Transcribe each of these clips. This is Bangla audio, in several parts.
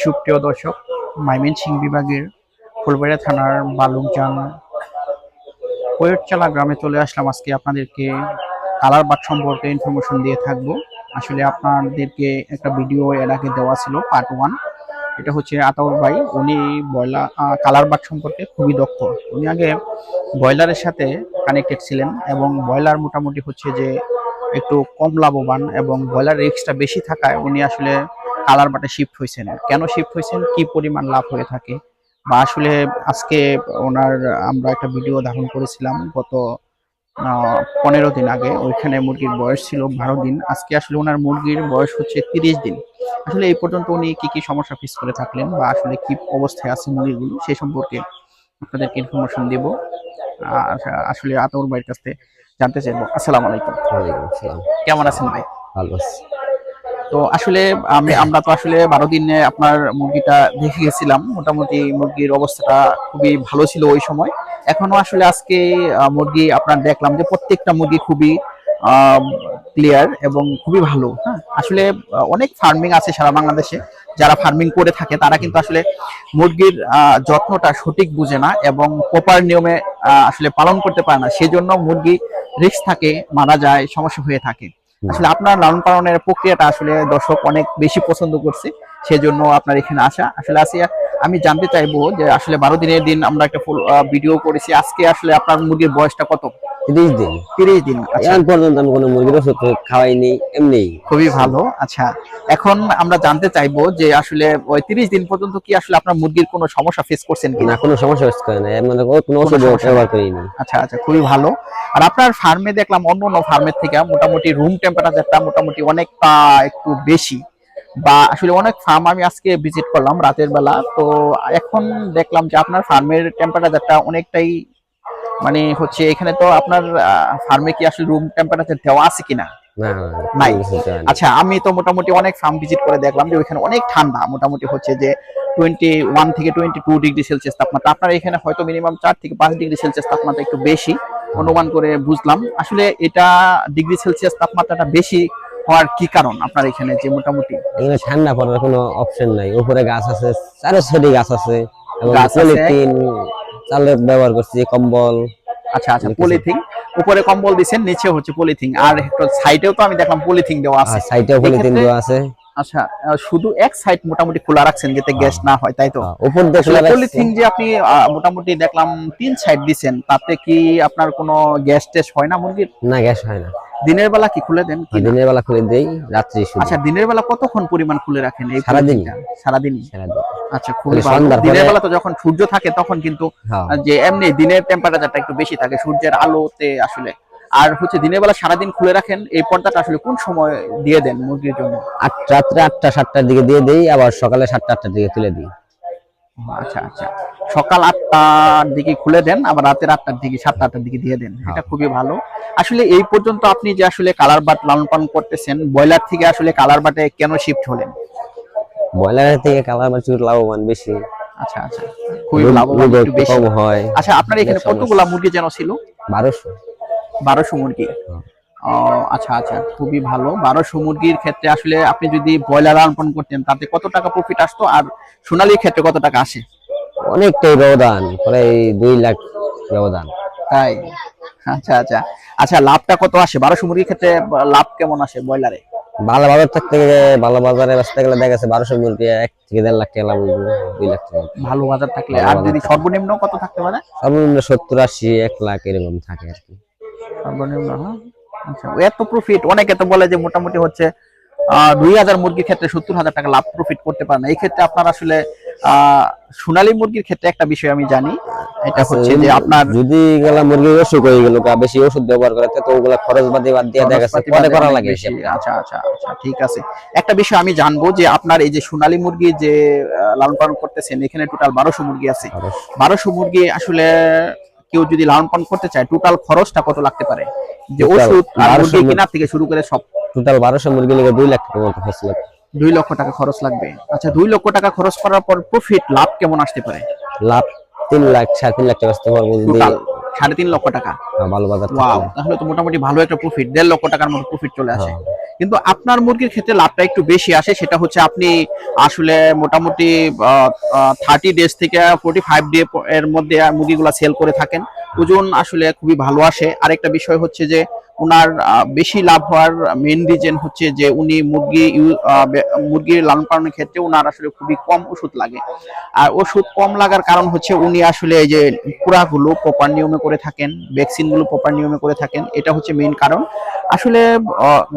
সুপ্রিয় দর্শক, ময়মনসিংহ বিভাগের ফুলবাড়িয়া থানার বালুকজান কোয়েটচালা গ্রামে চলে আসলাম। আজকে আপনাদেরকে কালার বাট সম্পর্কে ইনফরমেশন দিয়ে থাকবো। আসলে আপনাদেরকে একটা ভিডিও এর আগে দেওয়া ছিল, পার্ট 1। এটা হচ্ছে আতাউর ভাই, উনি ব্রয়লার কালার বাট সম্পর্কে খুবই দক্ষ। উনি আগে ব্রয়লারের সাথে কানেক্টেড ছিলেন এবং ব্রয়লার মোটামুটি হচ্ছে যে একটু কম লাভবান এবং ব্রয়লার রিস্কটা বেশি থাকায় উনি আসলে কালার বাটে শিফট হয়েছেন। কেন শিফট হয়েছেন, কি পরিমাণ লাভ হয়ে থাকে, বা আসলে আজকে ওনার আমরা একটা ভিডিও ধারণ করেছিলাম গত 15 দিন আগে। ওইখানে মুরগির বয়স ছিল 12 দিন। আজকে আসলে ওনার মুরগির বয়স হচ্ছে 30 দিন। আসলে এই পর্যন্ত উনি কি কি সমস্যা ফেস করে থাকলেন বা আসলে কি অবস্থায় আছে মুরগিগুলো, সেই সম্পর্কে আপনাদেরকে ইনফরমেশন দিব। আসলে আতাউর ভাইয়ের কাছ থেকে জানতে চাইবো। আসসালামু আলাইকুম। ওয়ালাইকুম আসসালাম। কেমন আছেন ভাই? ভালো আছি। তো আসলে আমরা তো আসলে 12 দিনে আপনার মুরগিটা দেখে গেছিলাম। মোটামুটি মুরগির অবস্থাটা খুবই ভালো ছিল ওই সময়। এখনো আসলে আজকে মুরগি আপনার দেখলাম যে প্রত্যেকটা মুরগি খুবই ক্লিয়ার এবং খুবই ভালো। হ্যাঁ, আসলে অনেক ফার্মিং আছে সারা বাংলাদেশে, যারা ফার্মিং করে থাকে তারা কিন্তু আসলে মুরগির যত্নটা সঠিক বুঝে না এবং প্রপার নিয়মে আসলে পালন করতে পারে না। সেজন্য মুরগি রিস্ক থাকে, মারা যায়, সমস্যা হয়ে থাকে। আসলে আপনার লালন পালনের প্রক্রিয়াটা আসলে দর্শক অনেক বেশি পছন্দ করছে, সেজন্য আপনার এখানে আসা। আসলে আমি জানতে চাইবো যে আসলে 12 দিনের দিন আমরা একটা ফুল ভিডিও করেছি। আজকে আসলে আপনার মুরগির বয়সটা কত? 30 দিন। 30 দিন। আচ্ছা, এখন পর্যন্ত আমি কোনো মুরগির ওষুধ খাওয়াইনি, এমনি। খুবই ভালো। আচ্ছা, এখন আমরা জানতে চাইবো যে আসলে ওই 30 দিন পর্যন্ত কি আসলে আপনার মুরগির কোনো সমস্যা ফেস করছেন কিনা? না, কোনো সমস্যা হচ্ছে না, এর মধ্যে কোনো ওষুধ ব্যবহার করিনি। আচ্ছা আচ্ছা, খুবই ভালো। আর আপনার ফার্মে দেখলাম অন্য ফার্মের থেকে মোটামুটি রুম টেম্পারেচারটা মোটামুটি অনেকটা একটু বেশি, বা আসলে অনেক ফার্ম আমি আজকে ভিজিট করলাম রাতের বেলা। তো এখন দেখলাম যে আপনার ফার্মের টেম্পারেচারটা অনেকটাই মানে হচ্ছে, এখানে তো আপনার ফার্মে কি আসলে রুম টেম্পারেচার দেওয়া আছে কিনা? না, নাই। আচ্ছা, আমি তো মোটামুটি অনেক ফার্ম ভিজিট করে দেখলাম যে ওইখানে অনেক ঠান্ডা, মোটামুটি হচ্ছে যে 21 থেকে 22 ডিগ্রি সেলসিয়াস তাপমাত্রা। আপনার এখানে হয়তো মিনিমাম 4 থেকে 5 ডিগ্রি সেলসিয়াস তাপমাত্রা একটু বেশি অনুমান করে বুঝলাম। আসলে এটা ডিগ্রি সেলসিয়াস তাপমাত্রাটা বেশি হওয়ার কি কারণ আপনার এখানে, যে মোটামুটি এখানে ঠান্ডা পড়ার কোনো অপশন নাই। উপরে গাছ আছে, চারো সাইডে গাছ আছে এবং পলিথিন চালে ব্যবহার করছি, কম্বল। আচ্ছা আচ্ছা, পলিথিন উপরে কম্বল দিবেন, নিচে হচ্ছে পলিথিন, আর একটু সাইডেও তো আমি দেখলাম পলিথিন দেওয়া আছে। সাইডেও পলিথিন দেওয়া আছে। আচ্ছা, শুধু এক সাইড মোটামুটি খোলা রাখছেন যাতে গ্যাস না হয়, তাই তো? উপর দিয়ে পলিথিন যে আপনি মোটামুটি দেখলাম 3 সাইড দিবেন, তাতে কি আপনার কোনো গ্যাস টেস্ট হয় না মুরগির? না, গ্যাস হয় না। দিনের বেলা কি খুলে দেন? দিনের বেলা খুলে দেই, রাত্রি শুধু। আচ্ছা, দিনের বেলা কতক্ষণ পরিমাণ খুলে রাখেন? এই সারাদিন। সারাদিনই। আচ্ছা, খুবই ভালো। সন্ধ্যার পরে দিনের বেলা তো যখন সূর্য থাকে তখন কিন্তু যে এমনি দিনের টেম্পারেচারটা একটু বেশি থাকে সূর্যের আলোতে আসলে। আর হচ্ছে দিনের বেলা সারাদিন খুলে রাখেন, এই পর্দাটা আসলে কোন সময় দিয়ে দেন মুরগির জন্য? রাত্রে 8টা 7টার দিকে দিয়ে দেই, আবার সকালে 7টা 8টার দিকে তুলে দিই। আচ্ছা আচ্ছা, সকাল 8টার দিকে খুলে দেন, আবার রাতের 8টার দিকে 7টা 8টার দিকে দিয়ে দেন। এটা খুবই ভালো। আসলে এই পর্যন্ত আপনি যে আসলে কালার বাট লালন পালন করতেছেন, ব্রয়লার থেকে আসলে কালার বাটে কেন শিফট হলেন? ব্রয়লারের থেকে কালার বাট লাভবান বেশি। আচ্ছা আচ্ছা, খুবই লাভবান একটু বেশি কম হয়। আচ্ছা, আপনার এখানে কতগুলা মুরগি যেন ছিল? 1200 মুরগি। আচ্ছা আচ্ছা, খুবই ভালো। 1200 মুরগির ক্ষেত্রে আসলে আপনি যদি ব্রয়লার লালন পালন করতেন তাতে কত টাকা প্রফিট আসতো, আর সোনালীর ক্ষেত্রে কত টাকা আসে? অনেকটাই ব্যবধান, প্রায় 2 লাখ ব্যবধান। তাই? আচ্ছা আচ্ছা আচ্ছা, লাভটা কত আসে 1200 মুরগির ক্ষেত্রে? লাভ কেমন আসে ব্রয়লারে? ভালো বাজার থাকতে গেলে, ভালো বাজারে বেচতে গেলে দেখা গেছে 1200 মুরগি 1 থেকে 1.5 লাখ টাকা লাভ হবে, 2 লাখ টাকা। ভালো বাজার থাকলে। আর যদি সর্বনিম্ন কত থাকতে পারে? সর্বনিম্ন 70 80 1 লাখ এরকম থাকে আর কি সর্বনিম্ন। হ্যাঁ, আচ্ছা, এত প্রফিট। অনেকে তো বলে যে মোটামুটি হচ্ছে 2000 মুরগির ক্ষেত্রে 70,000 টাকা লাভ প্রফিট করতে পারে না। এই ক্ষেত্রে আপনার আসলে সোনালী মুরগির ক্ষেত্রে একটা বিষয় আমি জানি, এটা হচ্ছে যে আপনার যদি গেলা মুরগি অসুখ হয়ে গেল, বেশি ওষুধ ব্যবহার করে তো ওগুলা খরচ বাদে বাদ দিয়ে দেখা গেছে পরে করা লাগে। আচ্ছা আচ্ছা আচ্ছা, ঠিক আছে। একটা বিষয় আমি জানবো যে আপনার এই যে সোনালী মুরগি যে লালন পালন করতেছেন, এখানে টোটাল 1200 মুরগি আছে। 1200 মুরগি আসলে কেউ যদি লালন পালন করতে চায়, টোটাল খরচটা কত লাগতে পারে? যে ওষুধ আর মুরগি কেনার থেকে শুরু করে সব টোটাল 1200 মুরগি লাগে 2 লাখ টাকা মতো খরচ লাগবে। 2 লক্ষ টাকা খরচ লাগবে। আচ্ছা, 2 লক্ষ টাকা খরচ করার পর প্রফিট লাভ কেমন আসতে পারে? লাভ 3 লাখ 3.5 লাখ টাকা আসতে পারবো 3.5 লক্ষ টাকা। ভালো বাজার ওয়াও, থাকলে। তাহলে তো মোটামুটি ভালো একটা প্রফিট, 1.5 লক্ষ টাকার মতো প্রফিট চলে আসে। হ্যাঁ। কিন্তু আপনার মুরগির ক্ষেত্রে লাভটা একটু বেশি আসে, সেটা হচ্ছে আপনি আসলে মোটামুটি 30 ডেজ থেকে 45 ডে এর মধ্যে মুরগিগুলা সেল করে থাকেন। ওজন আসলে খুবই ভালো আসে। আরেকটা বিষয় হচ্ছে যে ওনার বেশি লাভ হওয়ার মেইন রিজন হচ্ছে যে উনি মুরগির লালন পালনের ক্ষেত্রে ওনার আসলে খুবই কম ওষুধ লাগে। আর ওষুধ কম লাগার কারণ হচ্ছে উনি আসলে এই যে পুরাগুলো প্রপার নিয়মে করে থাকেন, ভ্যাকসিন গুলো প্রপার নিয়মে করে থাকেন, এটা হচ্ছে মেইন কারণ। আসলে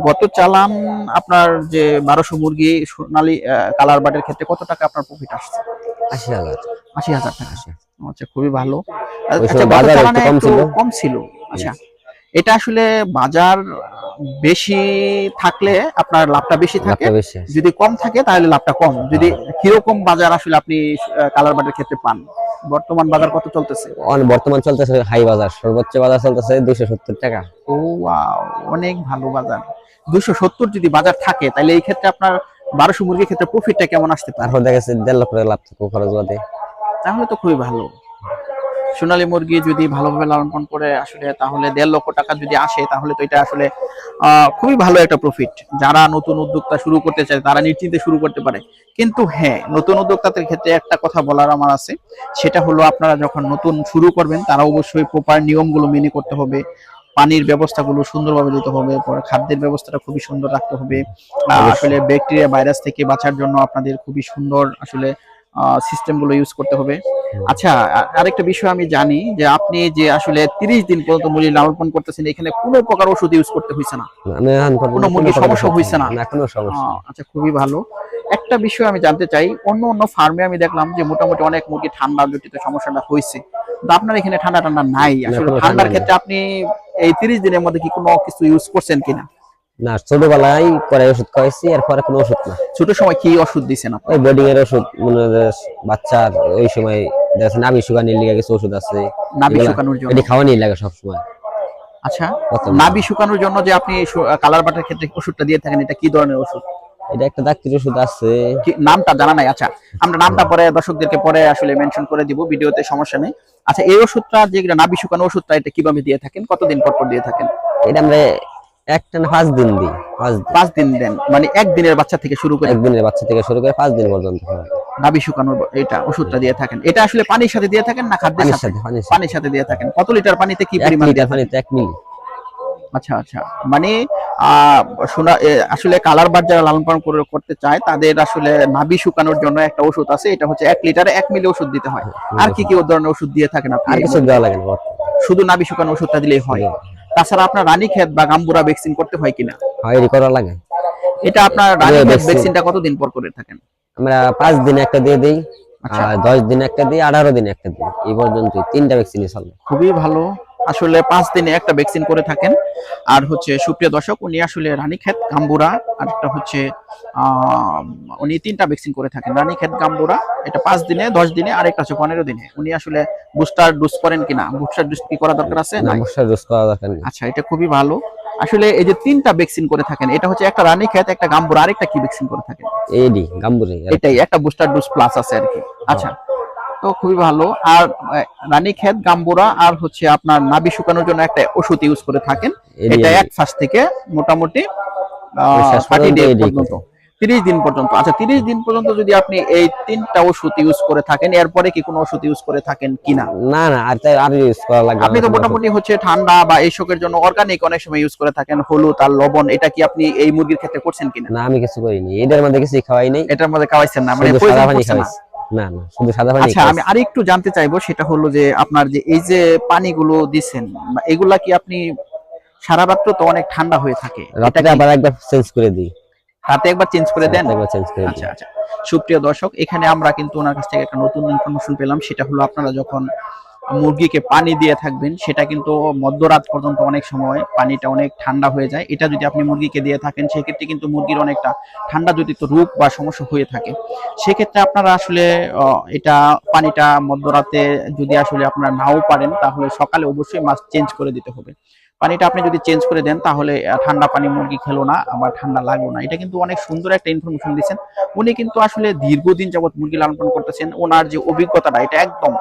গত চালান আপনার যে 1200 মুরগি সোনালী কালার বাটের ক্ষেত্রে কত টাকা আপনার প্রফিট আসছে? 80,000। 80,000 টাকা। আচ্ছা, খুবই ভালো। ওই আচ্ছা, সময় গত বাজার চালানে একটু কম একটু ছিল। কম ছিল। আচ্ছা, এটা আসলে বাজার বেশি থাকলে আপনার লাভটা বেশি থাকে, লাভটা বেশি আছে। যদি কম থাকে তাহলে লাভটা কম। যদি কিরকম বাজার আসলে আপনি কালার বাটের ক্ষেত্রে পান? বর্তমান বাজার কত চলতেছে? বর্তমান চলতেছে হাই বাজার, সর্বোচ্চ বাজার চলতেছে 270 টাকা। ও ওয়াও, অনেক ভালো বাজার। 270 যদি বাজার থাকে তাহলে এই ক্ষেত্রে আপনার 1200 মুরগির ক্ষেত্রে প্রফিটটা কেমন আসতে পারে? তারপর দেখা যাচ্ছে 1.5 লক্ষ টাকা লাভ থাকবে খরচ বাদে। তাহলে তো খুবই ভালো। সোনালী মুরগি যদি ভালোভাবে লালন পালন করে আসলে তাহলে 1.5 লক্ষ টাকা যদি আসে তাহলে তো এটা আসলে খুবই ভালো একটা প্রফিট। যারা নতুন উদ্যোক্তা শুরু করতে চায় তারা নিশ্চিন্তে শুরু করতে পারে। কিন্তু হ্যাঁ, নতুন উদ্যোক্তাদের ক্ষেত্রে একটা কথা বলার আমার আছে, সেটা হলো আপনারা যখন নতুন শুরু করবেন তারা অবশ্যই প্রপার নিয়মগুলো মেনে করতে হবে। পানির ব্যবস্থাগুলো সুন্দরভাবে দিতে হবে, পরে খাদ্যের ব্যবস্থাটা খুবই সুন্দর রাখতে হবে। আসলে অবশ্যই। ব্যাকটেরিয়া ভাইরাস থেকে বাঁচার জন্য আপনাদের খুবই সুন্দর আসলে সিস্টেমগুলো ইউজ করতে হবে। আচ্ছা, আরেকটা বিষয় আমি জানি যে আপনি যে আসলে 30 দিন পর্যন্ত মুরগি লালন পালন করতেছেন, এখানে কোনো প্রকার ওষুধ ইউজ করতে হইছে না, আমি এখন কোনো পর্যন্ত কোনো মুরগির প্রকার সমস্যা ওষুধ হইছে না। না, কোনো সমস্যা নেই। আচ্ছা, খুবই ভালো। একটা বিষয় আমি জানতে চাই, অন্য অন্য ফার্মে আমি দেখলাম যে মোটামুটি অনেক মুরগি ঠান্ডা জনিত সমস্যাটা হয়েছে, কিন্তু আপনার এখানে ঠান্ডা ঠান্ডা নাই। না, আসলে কোনো ঠান্ডা ঠান্ডার নেই। ক্ষেত্রে আপনি এই 30 দিনের মধ্যে কি কোনো কিছু ইউজ করছেন কিনা? না, ছোটবেলায় পরে ওষুধ খাওয়াইছি, এরপরে কোনো ওষুধ না। ছোট সময় কি ওষুধ দিছেন আপনি? ওই বোর্ডিং এর ওষুধ, মনে হয় যে বাচ্চার ওই সময় দেখেন নাভি শুকানির লিগে কিছু ওষুধ আছে, নাভি এগুলা শুকানোর জন্য? এটি খাওয়ানি লাগে সবসময়। আচ্ছা, প্রথম নাভি শুকানোর জন্য যে আপনি কালার বাটার ক্ষেত্রে ওষুধটা দিয়ে থাকেন, এটা কি ধরনের ওষুধ? এটা একটা ডাক্তারি ওষুধ আছে। কি নামটা জানা নাই? আচ্ছা, আমরা নামটা পরে দর্শকদেরকে পরে আসলে মেনশন করে দিব ভিডিওতে, সমস্যা নেই। আচ্ছা, এই ওষুধটা যে নাভি শুকানো ওষুধটা, এটা কিভাবে দিয়ে থাকেন, কতদিন পর পর দিয়ে থাকেন? এটা আমরা একটা না 5 দিন দিই, 5 দিন। 5 দিন দেন, মানে একদিনের বাচ্চা থেকে শুরু করে একদিনের বাচ্চা থেকে শুরু করে 5 দিন পর্যন্ত হয়। নাভি শুকানোর এটা ওষুধটা দিয়ে থাকেন। এটা আসলে পানির সাথে দিয়ে থাকেন না খাদ্যের পানির সাথে? সাথে, পানির সাথে। পানির সাথে দিয়ে থাকেন। কত লিটার পানিতে কি 1 পরিমাণ দিয়ে লিটার থাকেন? পানিতে 1 মিলি। আচ্ছা আচ্ছা, মানে আসলে কালার বার্ড যারা লালন পালন করতে চায় তাদের আসলে নাভি শুকানোর জন্য একটা ওষুধ আছে, এটা হচ্ছে 1 লিটারে 1 মিলি ওষুধ দিতে হয়। আর কি কি ধরনের ওষুধ দিয়ে থাকেন আপনি? আর কিছু দেওয়া লাগে না বর্তমানে। শুধু নাভি শুকানো ওষুধটা দিলেই হয়? তাছাড়া আপনার রানীক্ষেত বা গাম্বুরা ভ্যাকসিন করতে হয় কিনা? হয়, এটি করা লাগে। এটা আপনার রানীক্ষেত ভ্যাকসিনটা কতদিন পর করে থাকেন? আমরা 5 দিনে একটা দিয়ে দেই, আচ্ছা, আর 10 দিনে একটা দিই, 18 দিনে একটা দিই। এই পর্যন্ত 3টা ভ্যাকসিনই চলে। খুবই ভালো। আসলে 5 দিনে একটা ভ্যাকসিন করে থাকেন। আর হচ্ছে সুপ্রিয় দর্শক, উনি আসলে রানীক্ষেত গাম্বুরা আর একটা হচ্ছে উনি 3টা ভ্যাকসিন করে থাকেন। রানীক্ষেত গাম্বুরা এটা 5 দিনে, 10 দিনে, আর একটা হচ্ছে 15 দিনে। উনি আসলে বুস্টার ডোজ করেন কিনা? বুস্টার ডোজ কি করা দরকার আছে? না, নাই। অবশ্যই ডোজ করা দরকার নেই। আচ্ছা, এটা খুবই ভালো। আসলে এই যে 3টা ভ্যাকসিন করে থাকেন, এটা হচ্ছে একটা রানীক্ষেত, একটা গাম্বুরা, আরেকটা কি ভ্যাকসিন করে থাকেন? এডি গাম্বুরি এটাই একটা বুস্টার ডোজ প্লাস আছে আর কি। আচ্ছা, তো খুবই ভালো। আর রানীক্ষেত গাম্বুরা আর হচ্ছে আপনার নাভি শুকানোর জন্য একটা ওষুধ ইউজ করে থাকেন। এটা এক ফাস থেকে মোটামুটি 30 ডে পর্যন্ত, 30 দিন পর্যন্ত। আচ্ছা, 30 দিন পর্যন্ত যদি আপনি এই 3টা ওষুধ ইউজ করে থাকেন, এরপরে কি কোনো ওষুধ ইউজ করে থাকেন কিনা? না না, আর ইউজ করা লাগবে। আপনি তো মোটামুটি হচ্ছে ঠান্ডা বা এইসবের জন্য অর্গানিক অনেক সময় ইউজ করে থাকেন, হলুদ আর লবণ, এটা কি আপনি এই মুরগির ক্ষেত্রে করছেন কিনা? না, আমি কিছু করিনি, এদের মধ্যে কিছু খাওয়াই নাই। এটার মধ্যে খাওয়াইছেন না, মানে শুধু প্রয়োজন সাদা পানি পড়ছে না? খাওয়াইছি। না না, শুধু সাদা পানি আচ্ছা, আমি খাওয়াইছি। আরেকটু জানতে চাইবো, সেটা হলো যে আপনার যে এই যে পানিগুলো দিচ্ছেন, এগুলা কি আপনি সারা রাত্র তো অনেক ঠান্ডা হয়ে থাকে, এটা রাত্রে কি আবার একবার চেঞ্জ করে দিই। রাতে একবার চেঞ্জ করে দেন? রাতে একবার চেঞ্জ করে দিই। আচ্ছা আচ্ছা, সুপ্রিয় দর্শক, এখানে আমরা কিন্তু ওনার কাছ থেকে একটা নতুন ইনফরমেশন পেলাম, সেটা হলো আপনারা যখন মুরগিকে পানি দিয়ে থাকবেন, সেটা কিন্তু মধ্যরাত পর্যন্ত অনেক সময় পানিটা অনেক ঠান্ডা হয়ে যায়। এটা যদি আপনি মুরগিকে দিয়ে থাকেন, সেক্ষেত্রে কিন্তু মুরগির অনেকটা ঠান্ডা জনিত রোগ বা সমস্যা হয়ে থাকে। সেক্ষেত্রে আপনারা আসলে এটা পানিটা মধ্যরাতে যদি আসলে আপনারা নাও পারেন, তাহলে সকালে অবশ্যই মাস্ট চেঞ্জ করে দিতে হবে। পানিটা আপনি যদি চেঞ্জ করে দেন তাহলে ঠান্ডা পানি মুরগি খেলো না, আবার ঠান্ডা লাগলো না। এটা কিন্তু অনেক সুন্দর একটা ইনফরমেশন দিচ্ছেন। উনি কিন্তু আসলে দীর্ঘদিন যাবত মুরগি লালন পালন করতেছেন, ওনার যে অভিজ্ঞতাটা এটা একদম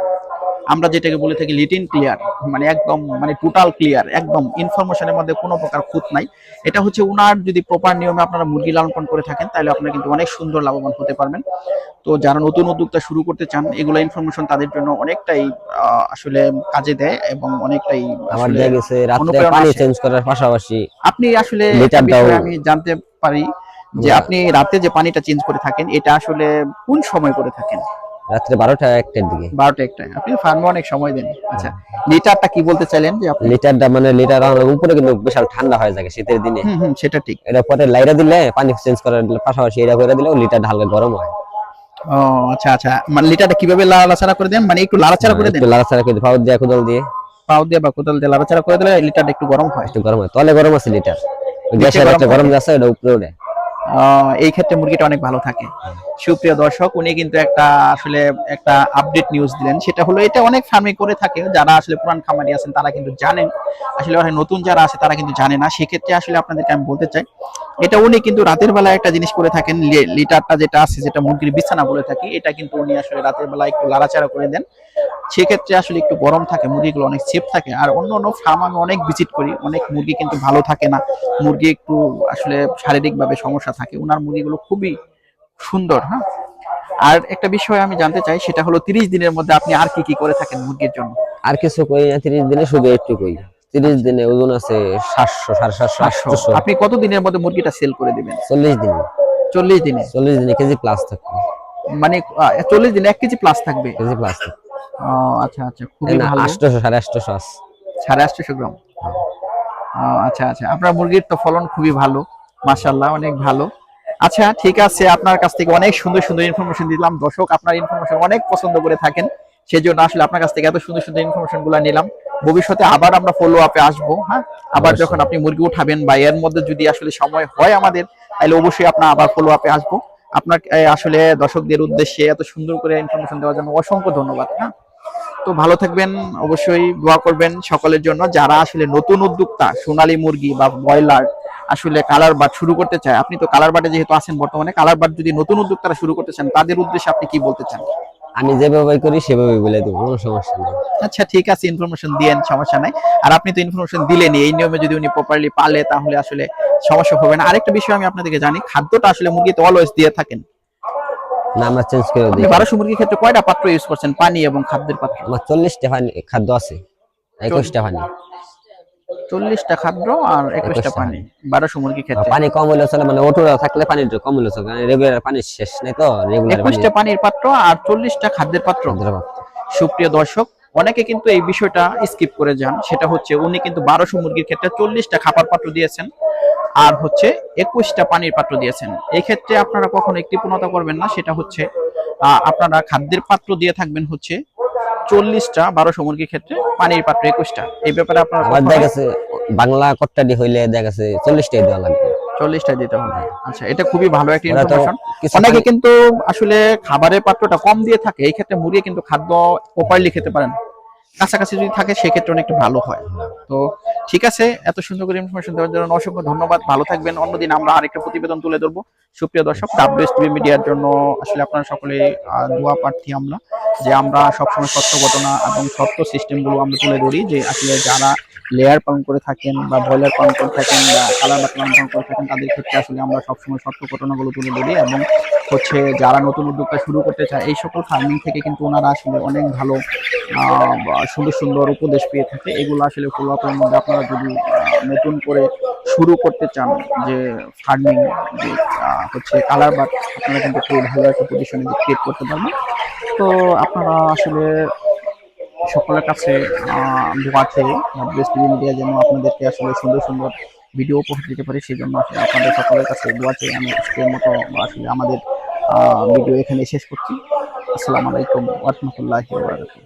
আমরা যেটাকে বলে থাকি লিটিন ক্লিয়ার, মানে একদম মানে টোটাল ক্লিয়ার, একদম ইনফরমেশনের মধ্যে কোনো প্রকার খুঁত নাই। এটা হচ্ছে উনার যদি প্রপার নিয়মে আপনারা মুরগি লালন পালন করে থাকেন তাহলে আপনারা কিন্তু অনেক সুন্দর লাভবান হতে পারবেন। তো যারা নতুন উদ্যোক্তা শুরু করতে চান এগুলো ইনফরমেশন তাদের জন্য অনেকটাই আসলে কাজে দেয় এবং অনেকটাই আমার আসলে দেখা গেছে রাত্রে অনুপ্রেরণা পানি আসে। চেঞ্জ করার পাশাপাশি আপনি আসলে একটা লিটারটাও বিষয় আমি জানতে পারি যে আপনি রাতে যে পানিটা চেঞ্জ করে থাকেন এটা আসলে কোন সময় করে থাকেন? রাত্রে 12টা 1টার দিকে। 12টা 1টায় আপনি ফার্মে অনেক সময় দেন। আচ্ছা, লিটারটা কি বলতে চাইলেন যে আপনি? লিটারটা মানে লিটার উপরে কিন্তু বিশাল ঠান্ডা হয়ে যায় শীতের দিনে। হুম, সেটা ঠিক। এটা পরে লাইরা দিলে পানি চেঞ্জ করার পাশাপাশি এটা করে দিলেও লিটারটা হালকা গরম হয়। ও আচ্ছা আচ্ছা, মানে লিটারটা কিভাবে লাড়াচাড়া করে দেন, মানে একটু লাড়াচাড়া করে দেন? একটু লাড়াচাড়া করে পাউডার দিয়ে কোদাল দিয়ে পাও দিয়ে বা কোদাল দিয়ে লাড়াচাড়া করে দিলে লিটারটা একটু গরম হয়। একটু গরম হয়, তলে গরম আছে লিটার, নিচে গ্যাসের গরম একটা গরম থাকে। যাচ্ছে এটা উপরে ওঠে। এই ক্ষেত্রে মুরগিটা অনেক ভালো থাকে। সুপ্রিয় দর্শক, উনি কিন্তু একটা আসলে একটা আপডেট নিউজ দিলেন, সেটা হলো এটা অনেক ফার্মে করে থাকে, যারা আসলে পুরান খামারি আছেন তারা কিন্তু জানেন, আসলে অনেক নতুন যারা আছে তারা কিন্তু জানে না। সেক্ষেত্রে আসলে আপনাদেরকে আমি বলতে চাই এটা উনি কিন্তু রাতের বেলা একটা জিনিস করে থাকেন, লিটারটা যেটা আছে যেটা মুরগির বিছানা বলে থাকি, এটা কিন্তু উনি আসলে রাতের বেলা একটু লাড়াচাড়া করে দেন। সেক্ষেত্রে আসলে একটু গরম থাকে, মুরগিগুলো অনেক সেফ থাকে। আর অন্য অন্য ফার্ম আমি অনেক ভিজিট করি, অনেক মুরগি কিন্তু ভালো থাকে না, মুরগি একটু আসলে শারীরিকভাবে সমস্যা থাকে, ওনার মুরগিগুলো খুবই সুন্দর। হ্যাঁ, আর একটা বিষয় আমি জানতে চাই সেটা হলো 30 দিনের মধ্যে আপনি আর কি কি করে থাকেন মুরগির জন্য? আর কিছু কই না, 30 দিনে শুধু একটু কই। 30 দিনে ওজন আছে 700 750 800। আপনি কত দিনের মধ্যে মুরগিটা সেল করে দিবেন? 40 দিনে। 40 দিনে? 40 দিনে কেজি প্লাস থাকবে। মানে 40 দিনে 1 কেজি প্লাস থাকবে? কেজি প্লাস থাকবে। আচ্ছা আচ্ছা, খুবই না, ভালো। 800 850 আছে। 850 গ্রাম? আচ্ছা আচ্ছা, আপনার মুরগির তো ফলন খুবই ভালো, মাশাআল্লাহ, অনেক ভালো। আচ্ছা ঠিক আছে, আপনার কাছ থেকে অনেক সুন্দর সুন্দর ইনফরমেশন দিলাম। দর্শক আপনার ইনফরমেশন অনেক পছন্দ করে থাকেন, সেজন্য আসলে আপনার কাছ থেকে এত সুন্দর সুন্দর ইনফরমেশন গুলো নিলাম। ভবিষ্যতে আবার আমরা ফলো আপে আসবো। হ্যাঁ, আবার যখন আপনি মুরগি উঠাবেন বা এর মধ্যে যদি আসলে সময় হয় আমাদের, তাহলে অবশ্যই আপনার আবার ফলো আপে আসবো। আপনার আসলে দর্শকদের উদ্দেশ্যে এত সুন্দর করে ইনফরমেশন দেওয়ার জন্য অসংখ্য ধন্যবাদ। হ্যাঁ, তো ভালো থাকবেন, অবশ্যই দোয়া করবেন সকলের জন্য যারা আসলে নতুন উদ্যোক্তা সোনালী মুরগি বা ব্রয়লার আসলে কালার বাট শুরু করতে চায়। আপনি তো কালার বাটে যেহেতু আছেন বর্তমানে, কালার বাট যদি নতুন উদ্যোক্তারা শুরু করতে চান তাদের উদ্দেশ্যে আপনি কি বলতে চান? আমি যেভাবে করি সেভাবে বলে দেবো, কোনো সমস্যা নেই। আচ্ছা ঠিক আছে, ইনফরমেশন দিয়েন, সমস্যা নাই। আর আপনি তো ইনফরমেশন দিলেনই, এই নিয়মে যদি উনি প্রপারলি পালে তাহলে আসলে সমস্যা হবে না। আরেকটা বিষয় আমি আপনাদেরকে জানি, খাদ্যটা আসলে মুরগিতে অলওয়েজ দিয়ে থাকেন? না, আমরা চেঞ্জ করে আপনি দিই। 1200 মুরগির ক্ষেত্রে কয়টা পাত্র ইউজ করছেন, পানি এবং খাদ্যের পাত্র? আমার 40টা খাদ্য আছে, 21টা পানি। 40টা খাদ্য আর 21টা 21টা পানি পানি। 1200 মুরগির ক্ষেত্রে? পানি কম হলে চলে, মানে ওঠা থাকলে পানি একটু কম হলে চলে, কারণ রেগুলার পানি শেষ নেই তো, রেগুলার পানি 21টা পানির পাত্র আর 40টা খাদ্যের পাত্র। সুপ্রিয় দর্শক, অনেকে কিন্তু এই বিষয়টা স্কিপ করে যান, সেটা হচ্ছে উনি কিন্তু 1200 মুরগির ক্ষেত্রে 40টা খাবার পাত্র দিয়েছেন আর হচ্ছে 21টা পানির পাত্র দিয়েছেন। এই ক্ষেত্রে আপনারা কখনো একটি কৃপণতা করবেন না, সেটা হচ্ছে আপনারা খাদ্যের পাত্র দিয়ে থাকবেন হচ্ছে 40টা, 1200 মুরগির ক্ষেত্রে পানির পাত্র 21টা। এই ব্যাপারে আপনারা আবার দেখা গেছে বাংলা কট্টাডি হইলে দেখা গেছে 40টাই দেওয়া লাগবে। 40টা দিতে হবে। আচ্ছা, এটা খুবই ভালো একটা ওরা তো ইনফরমেশন। কিছু অনেকে কিন্তু আসলে খাবারের পাত্রটা কম দিয়ে থাকে, এই ক্ষেত্রে মুরগি কিন্তু খাদ্য প্রপারলি খেতে পারেন। কাছাকাছি যদি থাকে সেক্ষেত্রে অনেকটা ভালো হয়। তো ঠিক আছে, এত সুন্দর করে ইনফরমেশন দেওয়ার জন্য অসংখ্য ধন্যবাদ। ভালো থাকবেন। অন্যদিন আমরা আরেকটা প্রতিবেদন তুলে ধরবো। সুপ্রিয় দর্শক, WSTV মিডিয়ার জন্য আসলে আপনারা সকলে দোয়া প্রার্থী আমরা, যে আমরা সবসময় সত্য ঘটনা এবং সত্য সিস্টেমগুলো আমরা তুলে ধরি, যে আসলে যারা লেয়ার পালন করে থাকেন বা ব্রয়লার পালন করে থাকেন বা কালার বাট পালন করে থাকেন তাদের ক্ষেত্রে আসলে আমরা সবসময় সত্য ঘটনাগুলো তুলে ধরি। এবং হচ্ছে যারা নতুন উদ্যোক্তা শুরু করতে চায় এই সকল ফার্মিং থেকে কিন্তু ওনারা আসলে অনেক ভালো সুন্দর সুন্দর উপদেশ পেয়ে থাকে। এগুলো আসলে ফলো আপের মধ্যে আপনারা যদি নতুন করে শুরু করতে চান যে ফার্মিং, যে হচ্ছে কালার বাট, আপনারা কিন্তু খুব ভালো একটা পজিশনে ক্রিয়েট করতে পারবেন। তো আপনারা আসলে সকলের কাছে দোয়া চেয়ে WSTV মিডিয়া যেন আপনাদেরকে আসলে সুন্দর সুন্দর ভিডিও উপহার দিতে পারি, সেই জন্য আসলে আপনাদের সকলের কাছে দোয়া চেয়ে আমি আজকের মতো আসলে আমাদের ভিডিও এখানে শেষ করছি। আসসালামু আলাইকুম ওয়া রাহমাতুল্লাহি ওয়া বারাকাতুহু।